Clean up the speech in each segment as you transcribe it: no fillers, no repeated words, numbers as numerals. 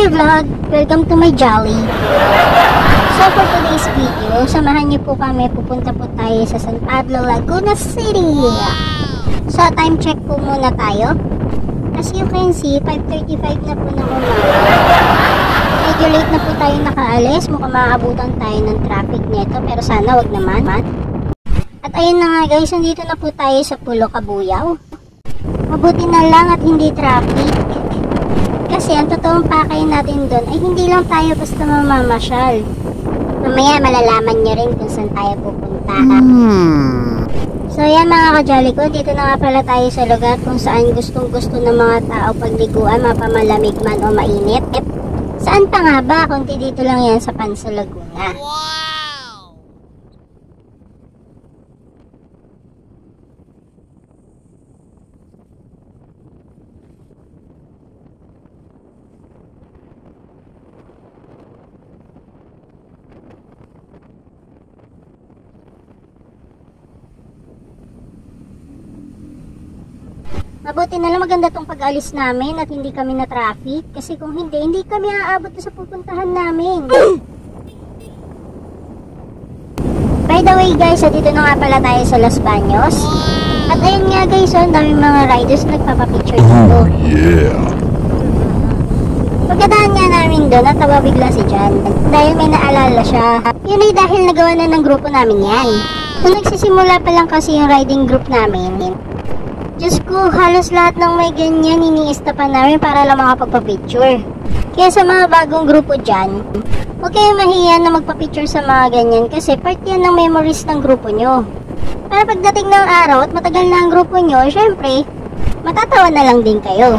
there vlog! Welcome to my Jolly. So for today's video, samahan niyo po kami, pupunta po tayo sa San Pablo, Laguna City. So time check po muna tayo. As you can see, 5:35 na po ng umaga. Medyo late na po tayo nakaalis, mukhang maaabutan tayo ng traffic nito, pero sana wag naman. At ayun na nga guys, nandito na po tayo sa Pulo Cabuyao. Mabuti na lang at hindi traffic. Kasi ang totoong pakay natin doon ay hindi lang tayo basta mamamasyal. Mamaya malalaman nyo rin kung saan tayo pupunta. So yan mga ka-jolly ko, dito na nga pala tayo sa lugar kung saan gustong gusto ng mga tao pagliguan, mapamalamig man o mainit. Saan pa nga ba kundi dito lang yan sa Pansa Laguna. Mabuti na lang maganda tong pag-alis namin at hindi kami na traffic. Kasi kung hindi kami aabot sa pupuntahan namin. By the way guys, dito na nga pala tayo sa Los Baños. At ayun nga guys, ang daming mga riders nagpapapicture dito. Oh yeah! Pagkadaan nga namin doon, natawa bigla si Jan. Dahil may naalala siya. Yun ay dahil nagawa na ng grupo namin yan. Kung nagsisimula pa lang kasi yung riding group namin, Diyos ko, halos lahat ng may ganyan iniista pa namin para lang makapagpa-picture. Kaya sa mga bagong grupo dyan, huwag kayong mahiya na magpa-picture sa mga ganyan kasi part yan ng memories ng grupo nyo. Para pagdating ng araw at matagal na ang grupo nyo, syempre, matatawa na lang din kayo.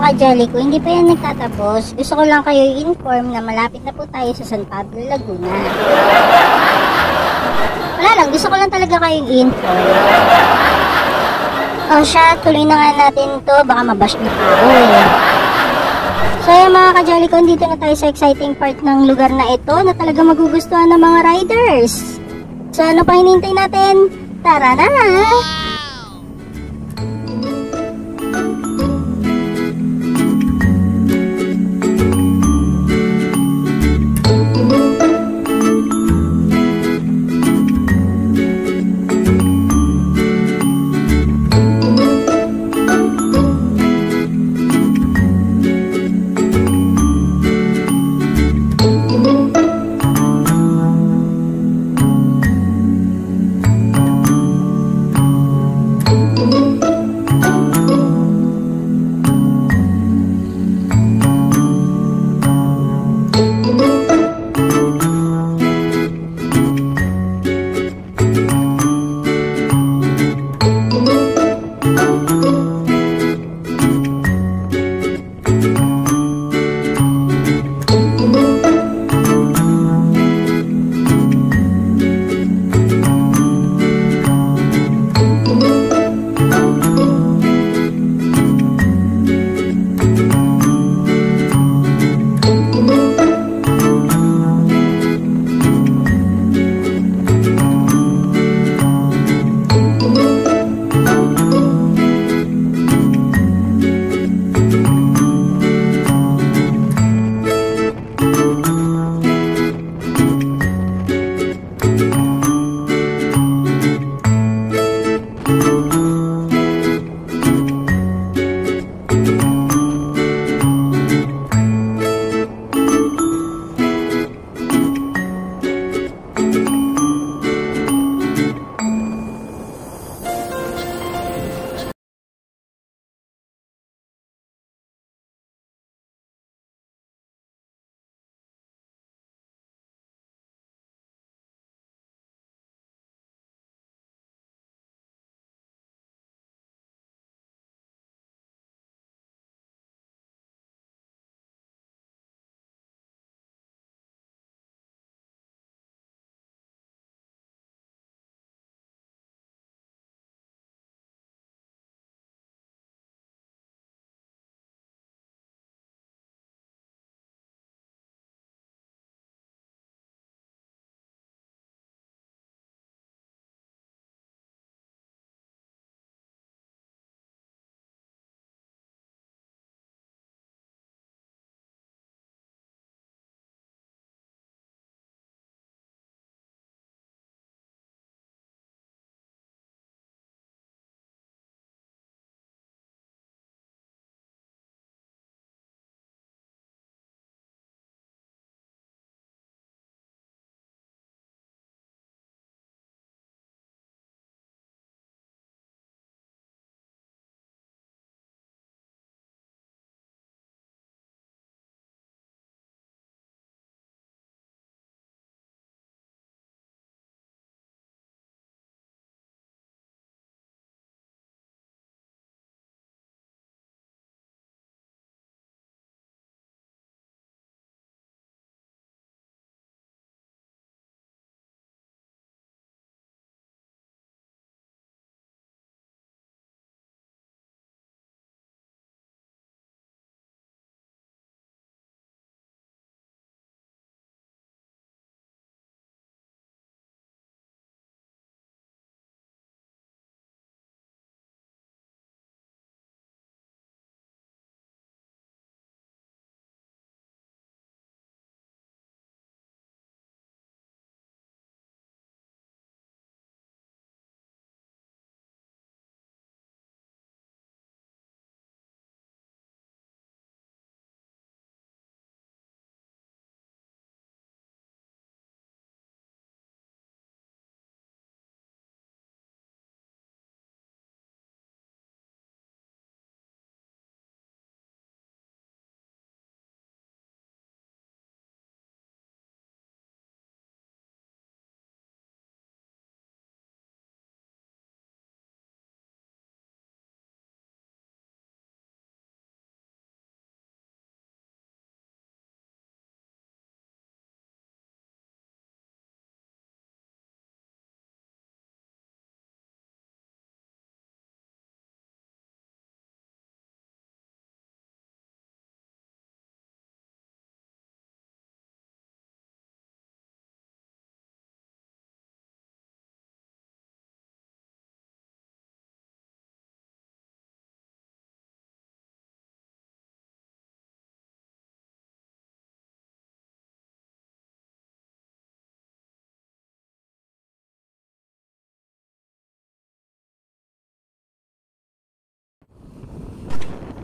ka-jolly ko, hindi pa yan nagtatapos. Gusto ko lang kayo i-inform na malapit na po tayo sa San Pablo, Laguna. Wala lang, gusto ko lang talaga kayong i-inform. O siya, tuloy na nga natin to, baka mabash na tao eh. So yung mga ka-jolly ko, dito na tayo sa exciting part ng lugar na ito na talaga magugustuhan ng mga riders. So ano pa hinihintay natin? Tara na!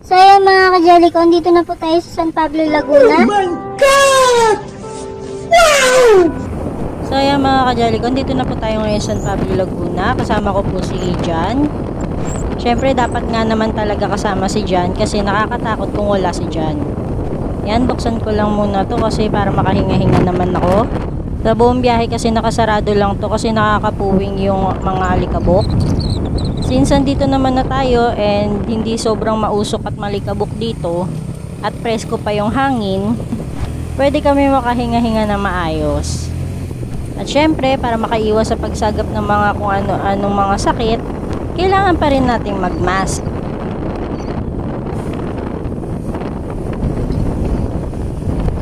So ayan mga ka-Jellyco, dito na po tayo sa San Pablo, Laguna. Oh my God! Wow! So ayan mga ka-Jellyco, dito na po tayo ngayon sa San Pablo, Laguna. Kasama ko po si Jan. Siyempre dapat nga naman talaga kasama si Jan kasi nakakatakot kung wala si Jan. Yan, buksan ko lang muna to kasi para makahinga-hinga naman ako. Sa buong biyahe kasi nakasarado lang to kasi nakakapuwing yung mga alikabok. Since andito naman na tayo and hindi sobrang mausok at malikabok dito at presko pa yung hangin, pwede kami makahinga-hinga na maayos. At syempre, para makaiwas sa pagsagap ng mga kung ano-anong mga sakit, kailangan pa rin nating magmask.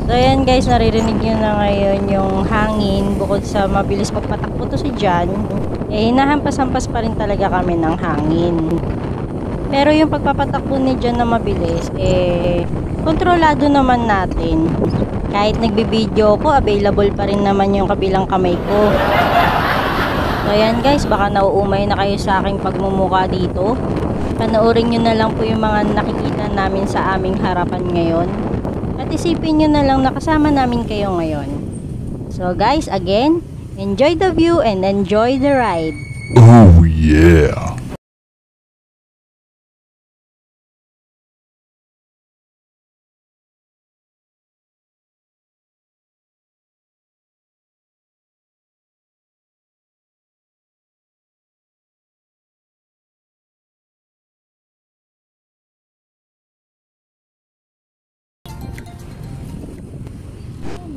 So ayan guys, naririnig nyo na ngayon yung hangin. Bukod sa mabilis magpatakbo to si Jan, hinahampas-hampas pa rin talaga kami ng hangin. Pero yung pagpapatakbo ni Jan na mabilis, kontrolado naman natin. Kahit nagbibideo ko, available pa rin naman yung kabilang kamay ko. So ayan guys, baka nauumay na kayo sa aking pagmumuka dito. Panoorin nyo na lang po yung mga nakikita namin sa aming harapan ngayon. At isipin nyo na lang na kasama namin kayo ngayon. So guys, again, enjoy the view and enjoy the ride. Oh yeah!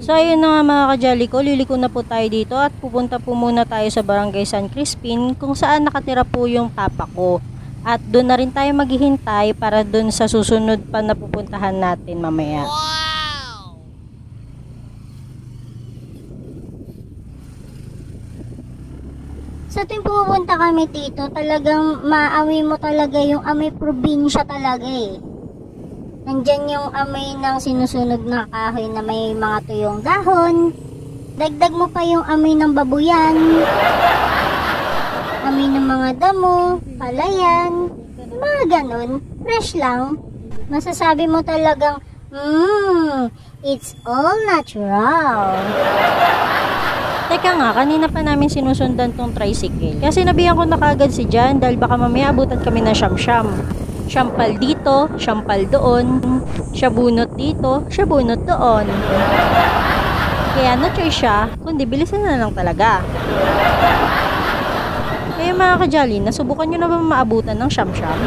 So ayun na nga mga ka-Jellyco, liliko na po tayo dito at pupunta po muna tayo sa Barangay San Crispin kung saan nakatira po yung papa ko. At doon na rin tayo maghihintay para doon sa susunod pa na pupuntahan natin mamaya. Wow! Sa tuwing pupunta kami dito, talagang maamoy mo talaga yung amoy probinsya talaga eh. Nandyan yung amoy ng sinusunog na kahoy na may mga tuyong dahon. Dagdag mo pa yung amoy ng babuyan. Amoy ng mga damo, palayan, mga ganun. Fresh lang. Masasabi mo talagang, it's all natural. Teka nga, kanina pa namin sinusundan tong tricycle. Kasi nabihan ko na kagad si Jan dahil baka mamaya abutan kami ng siyam-siyam. Syampal dito, syampal doon, siya bunot dito, siya bunot doon. Kaya no choice siya, kundi bilisan na lang talaga. Kaya mga ka-Jolly, nasubukan nyo na ba maabutan ng siyam-siyam?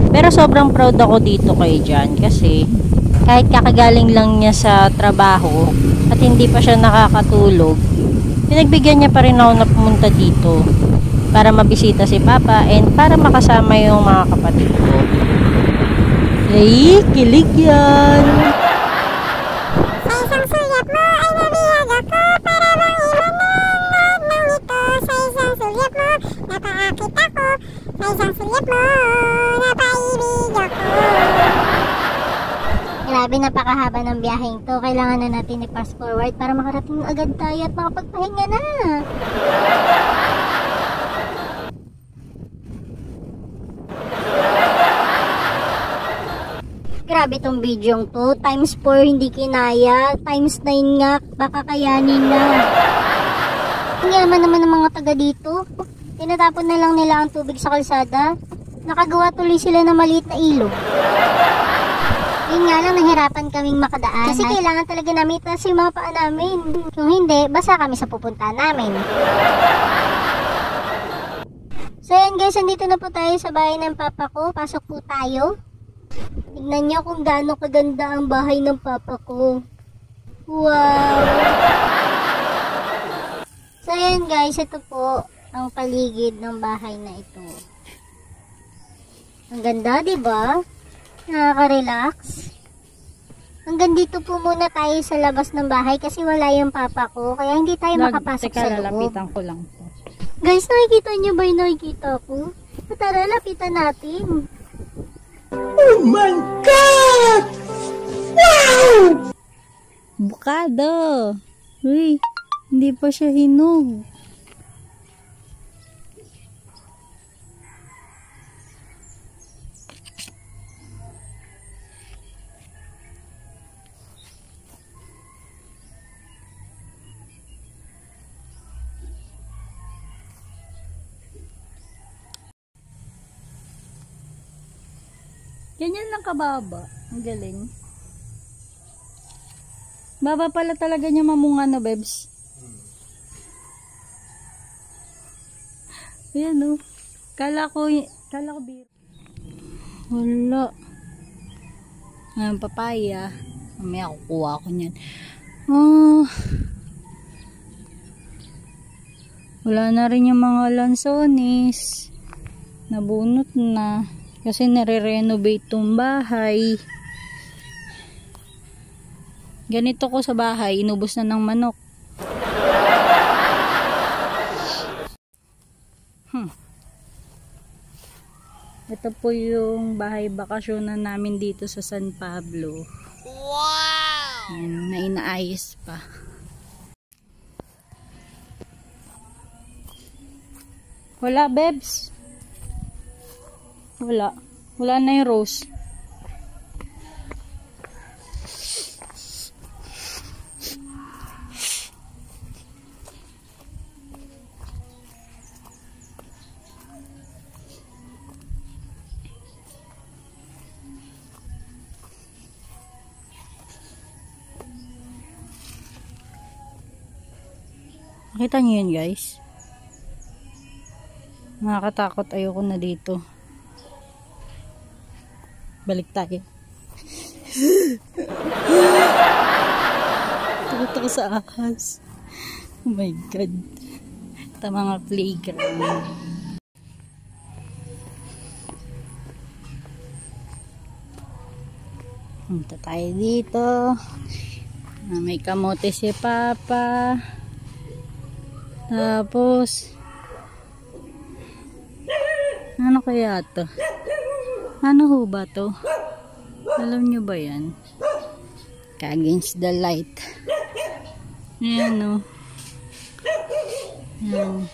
Pero sobrang proud ako dito kay Jan kasi kahit kakagaling lang niya sa trabaho at hindi pa siya nakakatulog, pinagbigyan niya pa rin ako na pumunta dito para mabisita si Papa and para makasama yung mga kapatid ko. Ay, kilig yan! Sa isang sulyap mo ay nabihag ako para mangiwan ng lahat ng ito. Sa isang sulyap mo, napaakit ako. Sa isang sulyap mo, napaibig ako. Grabe, napakahaba ng biyaheng to. Kailangan na natin i-fast forward para makarating agad tayo at makapagpahinga na. Grabe tong bidyong to. Times 4 hindi kinaya. Times 9 nga, baka kayanin na. Ang yaman naman ng mga taga dito. Tinatapon na lang nila ang tubig sa kalsada. Nakagawa tuloy sila ng maliit na ilog. Yun nga lang, nahirapan kaming makadaan. Kasi kailangan talaga namin itaas yung mga paa namin. Kung hindi, basa kami sa pupuntahan namin. So yan guys, andito na po tayo sa bahay ng papa ko. Pasok po tayo. Tignan nyo kung gaano kaganda ang bahay ng papa ko. Wow! So yan guys, ito po ang paligid ng bahay na ito. Ang ganda, diba? Nakaka-relax. Hanggang dito po muna tayo sa labas ng bahay kasi wala yung papa ko. Kaya hindi tayo makapasok sa loob. Lalapitan ko lang po. Guys, nakikita nyo ba yung nakikita ko? Tara, lapitan natin. Oh my God! Wow! Bukado. Uy, hindi pa siya hinog. Ganyan lang kababa. Ang galing. Baba pala talaga niya mamunga na, Bebs. Ayan o. Kala ko biro. Wala. Ayan, papaya. Mamaya kukuha ko niyan. Oh. Wala na rin yung mga lansones. Nabunot na. Kasi nare-renovate tong bahay. Ganito ko sa bahay, inubos na ng manok. Ito po yung bahay bakasyonan namin dito sa San Pablo. Wow! Na inaayos pa. Wala, Bebs. Wala. Wala na yung rose. Nakita niyo yun, guys? Nakakatakot. Ayoko na dito. Balik tayo. Takot ako sa ahas. Oh my God. Ito mga playground. Punta tayo dito. May kamote si Papa. Tapos ano kaya to? Ano ho ba to? Alam nyo ba yan? Against the light. Ayan o. Ayan.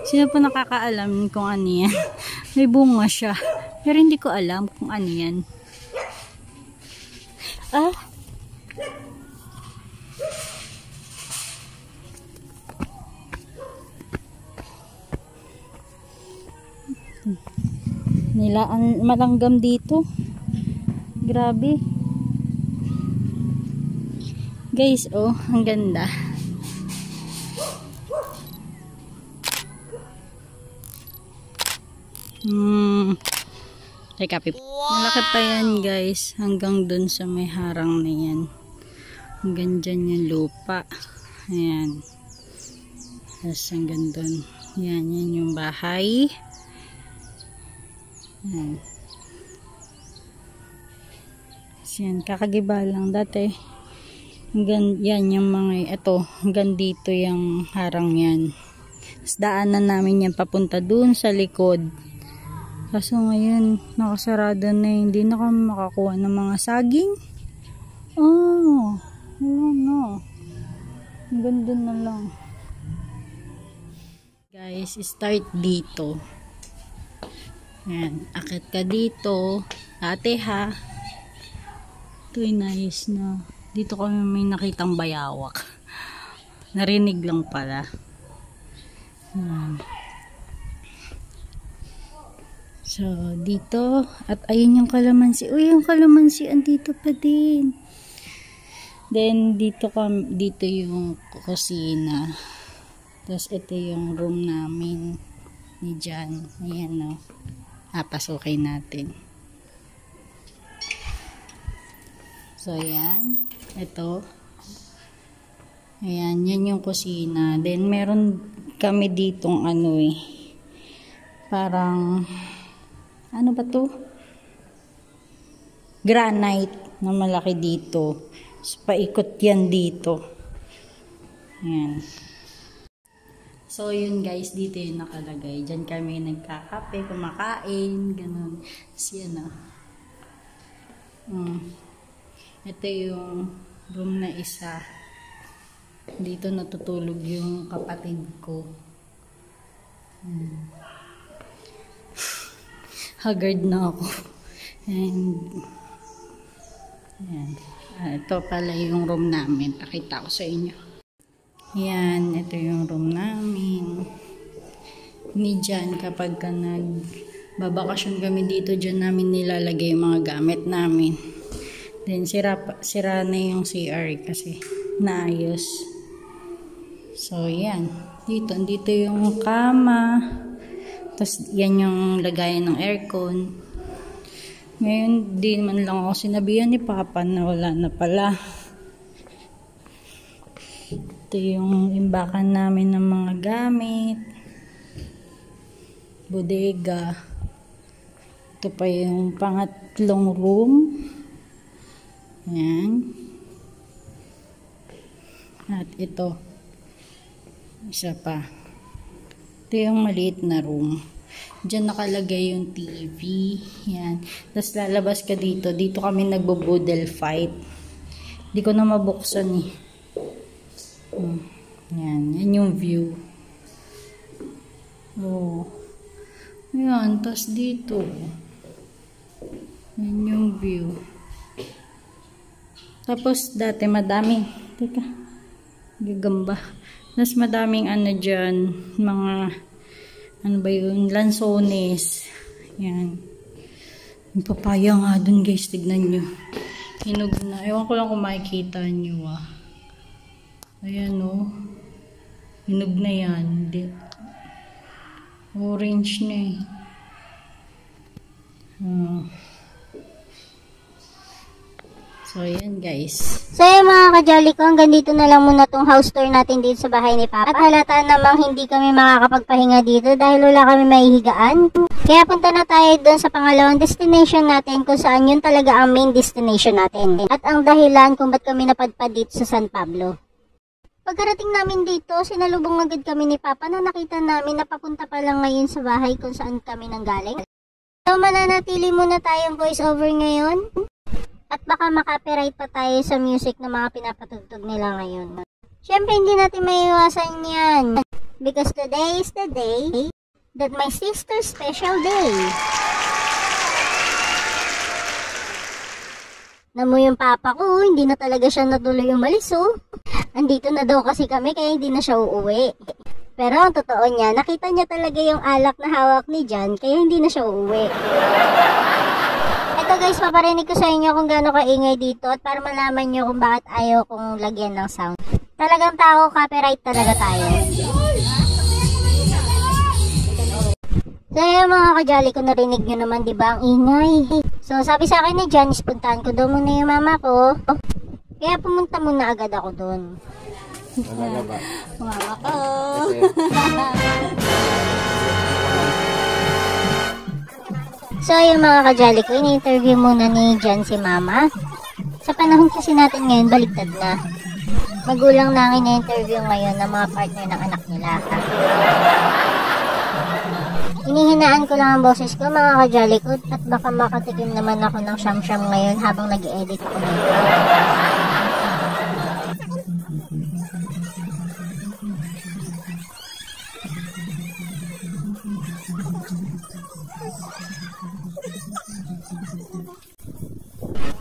Sino po nakakaalam kung ano yan? May bunga siya. Pero hindi ko alam kung ano yan. Ah! Nilaan malanggam dito. Grabe. Guys, oh, ang ganda. Teka, pip. Malaki pa yan, guys. Hanggang dun sa may harang na yan. Hanggang dyan yung lupa. Ayan. Tapos hanggang dun. Yan, yan yung bahay. Ayan. Yan, kakagiba lang dati. Hanggang, yan yung mga, ito, hanggang dito yung harang yan. Tapos daanan namin yan papunta dun sa likod. Kaso ngayon, nakasarado na, hindi na kami makakuha ng mga saging. Oh, wala na. Hanggang dun na lang. Guys, start dito. Ayan, akit ka dito. Ate ha. Ito inayos na. Dito kami may nakitang bayawak. Narinig lang pala. So, dito. At ayun yung kalamansi. Uy, yung kalamansi andito pa din. Then, dito yung kusina. Tapos, ito yung room namin ni John. Ayan o. Pasukin natin. So, ayan. Ito. Ayan, yan yung kusina. Then, meron kami ditong ano eh. Parang, ano ba to? Granite na malaki dito. So, paikot yan dito. Ayan. So, yun guys, dito yung nakalagay. Diyan kami nagkakape, kumakain, ganun. Tapos yan Ito yung room na isa. Dito natutulog yung kapatid ko. Haggard na ako. And, yan. Ito pala yung room namin. Pakita ko sa inyo. Yan, ito yung room namin. Ni Jan, kapag ka nagbabakasyon kami dito, dyan namin nilalagay yung mga gamit namin. Then, sira na yung CR kasi naayos. So, yan. Dito yung kama. Tapos, yan yung lagayan ng aircon. Ngayon, di man lang ako sinabihan ni Papa na wala na pala. Ito yung imbakan namin ng mga gamit. Bodega. Ito pa yung pangatlong room. Ayan. At ito. Isa pa. Ito yung maliit na room. Diyan nakalagay yung TV. Yan. Tapos lalabas ka dito. Dito kami nagbo-boodle fight. Hindi ko na mabuksan eh. Yan. Yan yung view. Oh. Yan. Tapos dito. Yan yung view. Tapos dati madami. Teka. Gagamba. Tapos madaming dyan. Mga ano ba yun? Lansones. Yan. Yung papaya nga dun guys. Tignan nyo. Hinog na. Ewan ko lang kung makikita nyo Ayan Hinog na yan. Orange na eh. So, ayan guys. So, yung mga kajali ko, hanggang dito na lang muna tong house tour natin dito sa bahay ni Papa. At halata namang hindi kami makakapagpahinga dito dahil wala kami mahihigaan. Kaya punta na tayo doon sa pangalawang destination natin kung saan yun talaga ang main destination natin. At ang dahilan kung ba't kami napadpad dito sa San Pablo. Pagkarating namin dito, sinalubong agad kami ni Papa na nakita namin na papunta pa lang ngayon sa bahay kung saan kami nanggaling. So, mananatili muna tayong voice over ngayon. At baka makapiright pa tayo sa music na mga pinapatugtog nila ngayon. Siyempre, hindi natin maiiwasan yan. Because today is the day that my sister's special day. Namo yung papa ko, hindi na talaga siya natuloy umalis Andito na daw kasi kami kaya hindi na siya uuwi. Pero ang totoo niya, nakita niya talaga yung alak na hawak ni Jan kaya hindi na siya uuwi. Ito guys, paparinig ko sa inyo kung gaano kaingay dito at para malaman nyo kung bakit ayaw kong lagyan ng sound. Talagang tao, copyright talaga tayo. So yung mga kajali ko, narinig nyo naman diba ang ingay. So sabi sa akin ni Janice, puntahan ko daw muna yung mama ko. Kaya pumunta muna agad ako doon. Talaga ba? Mama ko. So, yung mga kajali ko, ini-interview muna ni Jan si Mama. Sa panahon kasi natin ngayon, baliktad na. Magulang na ang ini-interview ngayon ng mga partner ng anak nila. Hinihinaan ko lang ang boses ko, mga kajali ko, at baka makatikim naman ako ng syam-syam ngayon habang nag-edit ako nito.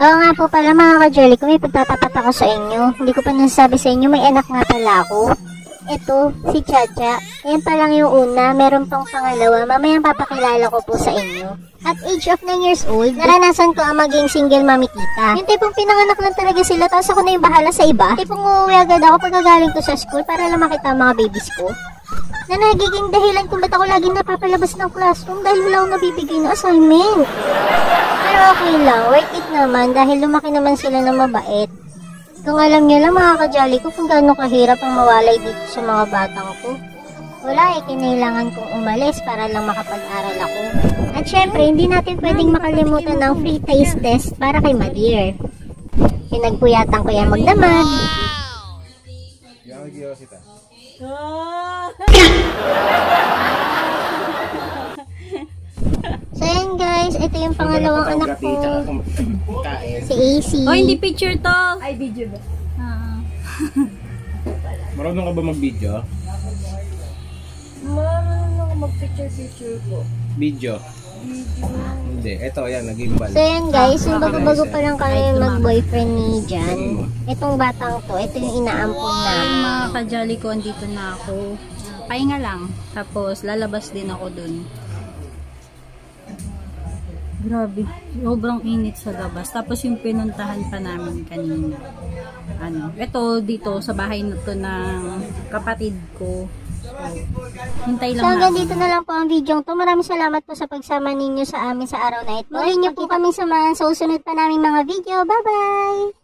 Oo nga po pala mga ka-Jolly ko, may pagtatapat ako sa inyo. Hindi ko pa nasasabi sa inyo, may anak nga pala ako. Ito, si Chacha. Yan pa lang yung una, meron pang pangalawa. Mamayang papakilala ko po sa inyo. At age of 9 years old, naranasan ko ang maging single mami tita. Yung tipong pinanganak lang talaga sila, tapos ako na yung bahala sa iba. Tipong uuwi agad ako pagkagaling ko sa school para lang makita ang mga babies ko. Na nagiging dahilan kung ba't ako laging napapalabas ng classroom dahil wala akong nabibigay na assignment. Pero okay lang, worth it naman dahil lumaki naman sila ng mabait. Kung alam nyo lang mga ka-Jolly ko kung gaano kahirap ang mawalay dito sa mga batang ko. Wala kinailangan kong umalis para lang makapag-aral ako. At syempre, hindi natin pwedeng makalimutan ng free taste test para kay Madir. Pinagpuyatan ko yan magdamag. Nag-iosita. So yan guys, ito yung pangalawang anak ko. Si AC. Oh, hindi picture to. Ay, video ba? Marunong ka ba mag-video? Marunong ako mag-picture ko. Video? Hindi. Ito, yan. Nag-gimbal. So yan guys, yung bago-bago pa lang kami mag-boyfriend ni Jan. Itong batang to, ito yung inaampon namin. Mga ka-jolly ko, andito na ako. Pahinga lang. Tapos, lalabas din ako dun. Grabe. Sobrang init sa labas. Tapos yung pinuntahan pa namin kanina. Ito dito sa bahay na to ng kapatid ko. Hintay lang So hanggang namin. dito na lang po ang video to. Maraming salamat po sa pagsama ninyo sa amin sa araw na ito. Muli niyo po kami samahan sa susunod pa namin mga video. Bye-bye!